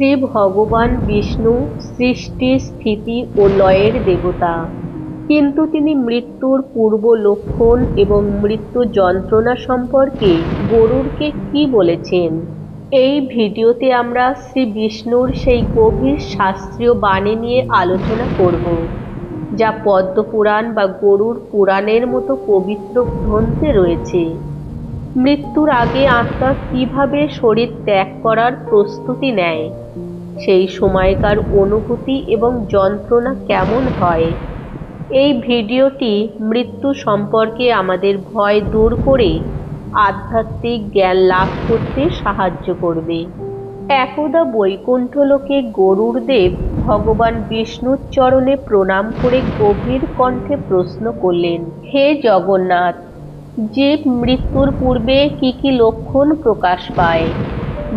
শ্রী ভগবান বিষ্ণু সৃষ্টি, স্থিতি ও লয়ের দেবতা, কিন্তু তিনি মৃত্যুর পূর্ব লক্ষণ এবং মৃত্যু যন্ত্রণা সম্পর্কে গরুড়কে কি বলেছেন। এই ভিডিওতে আমরা শ্রী বিষ্ণুর সেই গভীর শাস্ত্রীয় বাণী নিয়ে আলোচনা করব, যা পদ্মপুরাণ বা গরুড় পুরাণের মতো পবিত্র গ্রন্থে রয়েছে। মৃত্যুর আগে আত্মা কিভাবে শরীর ত্যাগ করার প্রস্তুতি নেয়, সেই সময়কার অনুভূতি এবং যন্ত্রণা কেমন হয়। এই ভিডিওটি মৃত্যু সম্পর্কে আমাদের ভয় দূর করে আধ্যাত্মিক জ্ঞান লাভ করতে সাহায্য করবে। একদা বৈকুণ্ঠলোকে গরুড়দেব ভগবান বিষ্ণুর চরণে প্রণাম করে গভীর কণ্ঠে প্রশ্ন করলেন, হে জগন্নাথ, জীব মৃত্যুর পূর্বে কি কি লক্ষণ প্রকাশ পায়?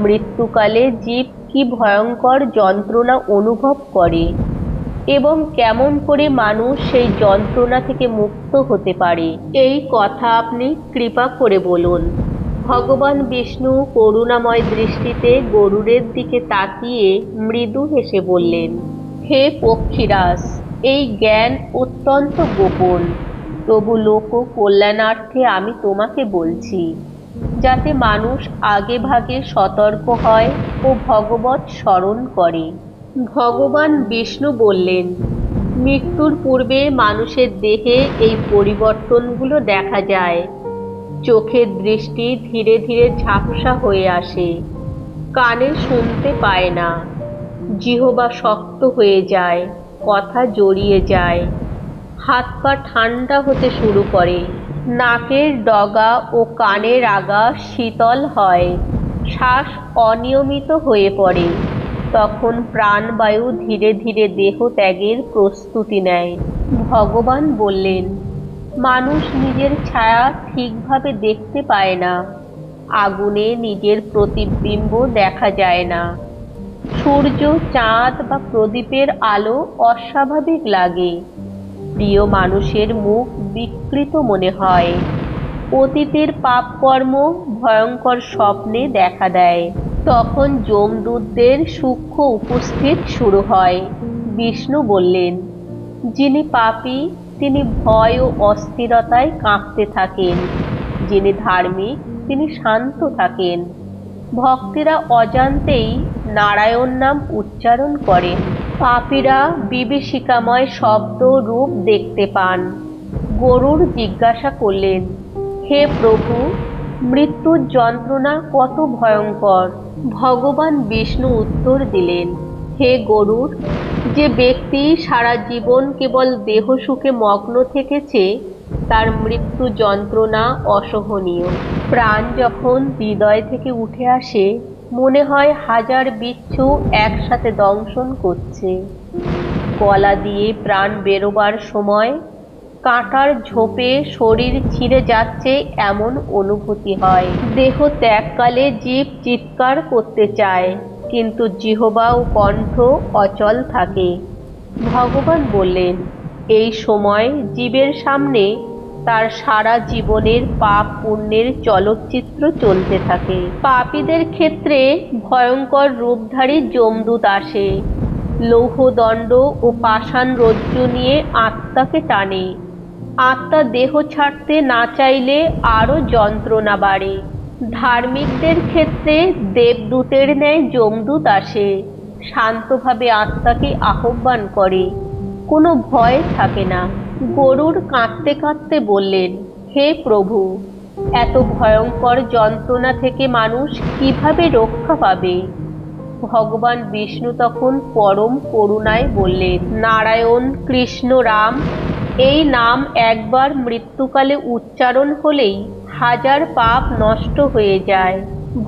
মৃত্যুকালে জীব কি ভয়ঙ্কর যন্ত্রণা অনুভব করে এবং কেমন করে মানুষ সেই যন্ত্রণা থেকে মুক্ত হতে পারে? এই কথা আপনি কৃপা করে বলুন। ভগবান বিষ্ণু করুণাময় দৃষ্টিতে গরুড়ের দিকে তাকিয়ে মৃদু হেসে বললেন, হে পক্ষীরাজ, এই জ্ঞান অত্যন্ত গোপন, তবু লোক কল্যাণার্থে আমি তোমাকে বলছি, যাতে মানুষ আগে ভাগে সতর্ক হয় ও ভগবৎ স্মরণ করে। ভগবান বিষ্ণু বললেন, মৃত্যুর পূর্বে মানুষের দেহে এই পরিবর্তনগুলো দেখা যায়। চোখের দৃষ্টি ধীরে ধীরে ঝাপসা হয়ে আসে, কানে শুনতে পায় না, জিহ্বা শক্ত হয়ে যায়, কথা জড়িয়ে যায়, হাত পা ঠান্ডা হতে শুরু করে, নাকের ডগা ও কানের আগা শীতল হয়, শ্বাস অনিয়মিত হয়ে পড়ে। তখন প্রাণবায়ু ধীরে ধীরে দেহ ত্যাগের প্রস্তুতি নেয়। ভগবান বললেন, মানুষ নিজের ছায়া ঠিকভাবে দেখতে পায় না, আগুনে নিজের প্রতিবিম্ব দেখা যায় না, সূর্য, চাঁদ বা প্রদীপের আলো অস্বাভাবিক লাগে, প্রিয় মানুষের মুখ বিকৃত মনে হয়, অতীতের পাপকর্ম ভয়ঙ্কর স্বপ্নে দেখা দেয়। তখন যমদূতদের সূক্ষ্ম উপস্থিত শুরু হয়। বিষ্ণু বললেন, যিনি পাপী তিনি ভয় ও অস্থিরতায় কাঁপতে থাকেন, যিনি ধার্মিক তিনি শান্ত থাকেন। ভক্তেরা অজান্তেই নারায়ণ নাম উচ্চারণ করেন। পাপীরা বিভীষিকাময় শব্দ রূপ দেখতে পান। গরুড় জিজ্ঞাসা করলেন, হে প্রভু, মৃত্যুর যন্ত্রণা কত ভয়ঙ্কর? ভগবান বিষ্ণু উত্তর দিলেন, হে গরুড়, যে ব্যক্তি সারা জীবন কেবল দেহ সুখে মগ্ন থেকেছে, তার মৃত্যু যন্ত্রণা অসহনীয়। প্রাণ যখন হৃদয় থেকে উঠে আসে, মনে হয় হাজার বিচ্ছু একসাথে দংশন করছে। গলা দিয়ে প্রাণ বেরোবার সময় কাঁটার ঝোপে শরীর ছিঁড়ে যাচ্ছে এমন অনুভূতি হয়। দেহ ত্যাগকালে জীব চিৎকার করতে চায়, কিন্তু জিহ্বা ও কণ্ঠ অচল থাকে। ভগবান বললেন, এই সময় জীবের সামনে তার সারা জীবনের পাপ পুণ্যের চলচ্চিত্র চলতে থাকে। পাপীদের ক্ষেত্রে ভয়ঙ্কর রূপধারী যমদূত আসে, লৌহদণ্ড ও পাষাণ রজ্জু নিয়ে আত্মাকে টানে। আত্মা দেহ ছাড়তে না চাইলে আরও যন্ত্রণা বাড়ে। ধার্মিকদের ক্ষেত্রে দেবদূতের ন্যায় যমদূত আসে, শান্তভাবে আত্মাকে আহ্বান করে, কোনো ভয় থাকে না। গরুড় কাঁদতে কাঁদতে বললেন, হে প্রভু, এত ভয়ঙ্কর যন্ত্রণা থেকে মানুষ কিভাবে রক্ষা পাবে? ভগবান বিষ্ণু তখন পরম করুণায় বললেন, নারায়ণ, কৃষ্ণ, রাম এই নাম একবার মৃত্যুকালে উচ্চারণ হলেই হাজার পাপ নষ্ট হয়ে যায়।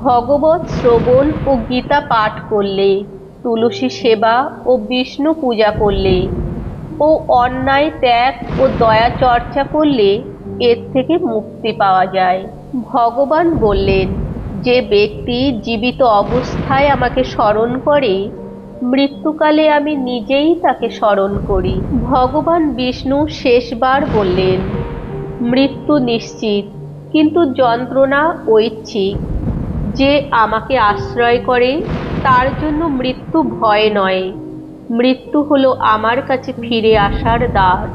ভগবৎ শ্রবণ ও গীতা পাঠ করলে, তুলসী সেবা ও বিষ্ণু পূজা করলে ও অন্যায় ত্যাগ ও দয়া চর্চা করলে এর থেকে মুক্তি পাওয়া যায়। ভগবান বললেন, যে ব্যক্তি জীবিত অবস্থায় আমাকে স্মরণ করে, মৃত্যুকালে আমি নিজেই তাকে স্মরণ করি। ভগবান বিষ্ণু শেষবার বললেন, মৃত্যু নিশ্চিত, কিন্তু যন্ত্রণা ঐচ্ছিক। যে আমাকে আশ্রয় করে তার জন্য মৃত্যু ভয় নয়, মৃত্যু হলো আমার কাছে ফিরে আসার দ্বার।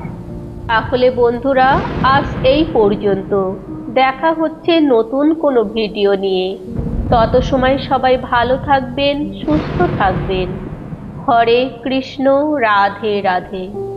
তাহলে বন্ধুরা, আজ এই পর্যন্ত। দেখা হচ্ছে নতুন কোনো ভিডিও নিয়ে। তত সময় সবাই ভালো থাকবেন, সুস্থ থাকবেন। হরে কৃষ্ণ, রাধে রাধে।